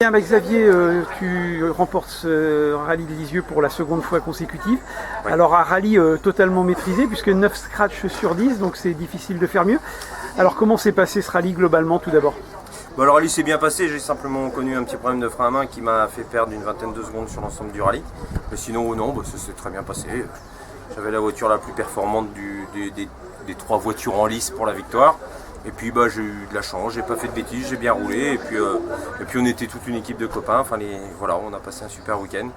Bien, bah, Xavier, tu remportes ce rallye de Lisieux pour la seconde fois consécutive. Ouais. Alors un rallye totalement maîtrisé puisque 9 scratchs sur 10, donc c'est difficile de faire mieux. Alors comment s'est passé ce rallye globalement tout d'abord? Bon, le rallye s'est bien passé, j'ai simplement connu un petit problème de frein à main qui m'a fait perdre une vingtaine de secondes sur l'ensemble du rallye. Mais sinon, non, bah, ça s'est très bien passé. J'avais la voiture la plus performante des 3 voitures en lice pour la victoire. Et puis bah, j'ai eu de la chance, j'ai pas fait de bêtises, j'ai bien roulé. Et puis on était toute une équipe de copains. Enfin, voilà, on a passé un super week-end.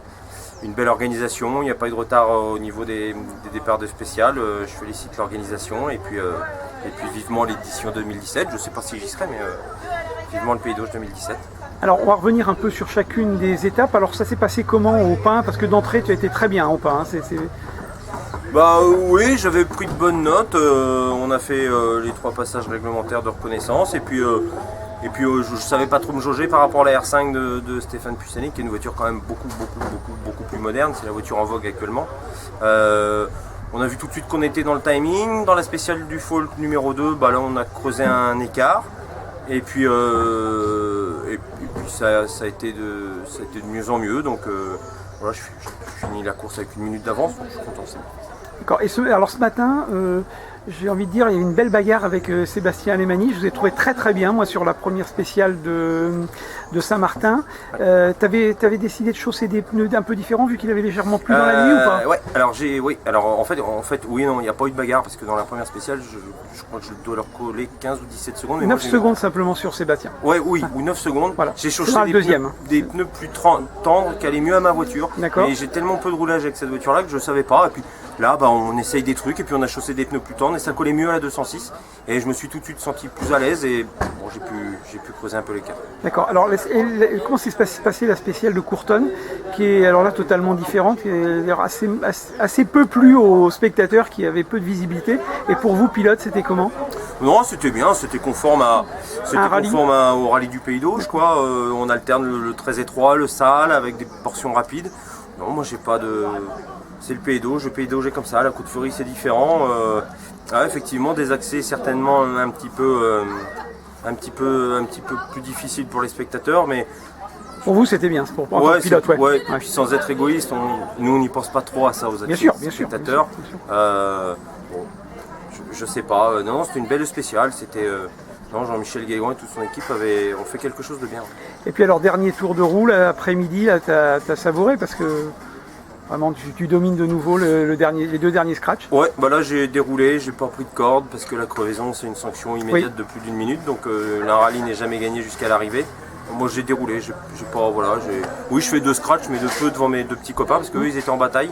Une belle organisation, il n'y a pas eu de retard au niveau des départs de spécial. Je félicite l'organisation et puis vivement l'édition 2017. Je ne sais pas si j'y serai, mais vivement le Pays d'Auge 2017. Alors on va revenir un peu sur chacune des étapes. Alors ça s'est passé comment au pain? Parce que d'entrée tu as été très bien au pain. Bah oui, j'avais pris de bonnes notes. On a fait les 3 passages réglementaires de reconnaissance et puis je savais pas trop me jauger par rapport à la R5 de Stéphane Puceni, qui est une voiture quand même beaucoup plus moderne. C'est la voiture en vogue actuellement. On a vu tout de suite qu'on était dans le timing. Dans la spéciale du Folk numéro 2, bah là on a creusé un écart. Et puis ça a été de mieux en mieux. Donc voilà, je finis la course avec 1 minute d'avance, donc je suis content. D'accord. Et alors ce matin, j'ai envie de dire, il y a eu une belle bagarre avec Sébastien Alemany. Je vous ai trouvé très bien, moi, sur la première spéciale de Saint-Martin. Tu avais décidé de chausser des pneus un peu différents vu qu'il avait légèrement plu dans la nuit ou pas? Ouais, alors en fait, oui, non, il n'y a pas eu de bagarre parce que dans la première spéciale, je crois que je dois leur coller 15 ou 17 secondes. 9 secondes simplement sur Sébastien. Ouais, oui, ou 9 secondes. Voilà. J'ai chaussé des pneus plus tendres qui allaient mieux à ma voiture. D'accord. Et j'ai tellement peu de roulage avec cette voiture-là que je ne savais pas. Et puis là, bah, on essaye des trucs et puis on a chaussé des pneus plus tendres et ça collait mieux à la 206. Et je me suis tout de suite senti plus à l'aise et bon, j'ai pu creuser un peu l'écart. D'accord. Alors comment s'est passé la spéciale de Courtonne, qui est alors là totalement différente, qui est assez peu plu aux spectateurs qui avaient peu de visibilité. Et pour vous, pilote, c'était comment? Non, c'était bien, c'était conforme au rallye du Pays d'Auge, quoi. On alterne le très étroit, le sale, avec des portions rapides. Non, moi j'ai pas de... C'est le Pays d'Auge est comme ça, la Côte-Furie c'est différent. Effectivement, des accès certainement un petit peu plus difficiles pour les spectateurs, mais... Pour vous, c'était bien, c'est pour un pilote, ouais. Et puis sans être égoïste, nous on n'y pense pas trop à ça, aux accès des spectateurs. Bien sûr. Bon, je sais pas, non, c'était une belle spéciale, c'était... Jean-Michel Guégon et toute son équipe ont fait quelque chose de bien. Et puis alors, dernier tour de roue, l'après-midi, tu as savouré parce que vraiment tu domines de nouveau les 2 derniers scratchs. Ouais, bah là j'ai déroulé, j'ai pas pris de corde parce que la crevaison c'est une sanction immédiate de plus d'1 minute, donc un rallye n'est jamais gagné jusqu'à l'arrivée. Moi j'ai déroulé, oui je fais 2 scratchs mais de peu devant mes 2 petits copains parce qu'eux ils étaient en bataille.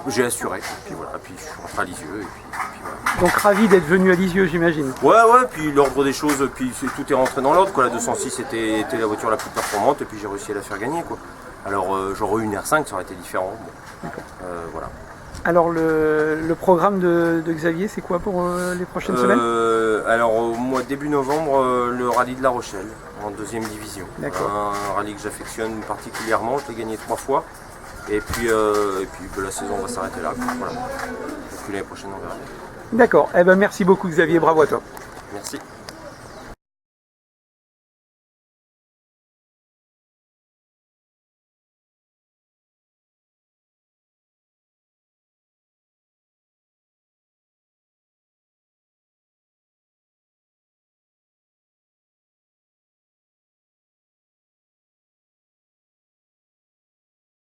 J'ai assuré, puis voilà, puis je suis rentré à Lisieux et puis voilà. Donc ravi d'être venu à Lisieux, j'imagine. Ouais, puis l'ordre des choses, puis tout est rentré dans l'ordre, quoi. La 206 était la voiture la plus performante et puis j'ai réussi à la faire gagner, quoi. Alors j'aurais eu une R5, ça aurait été différent. Bon. Voilà. Alors le programme de Xavier, c'est quoi pour les prochaines semaines? Alors au mois début novembre, le rallye de La Rochelle, en 2e division. D'accord. Un rallye que j'affectionne particulièrement, je l'ai gagné 3 fois. Et puis la saison va s'arrêter là. Voilà. Et puis l'année prochaine on verra. D'accord. Eh ben merci beaucoup Xavier, bravo à toi. Merci.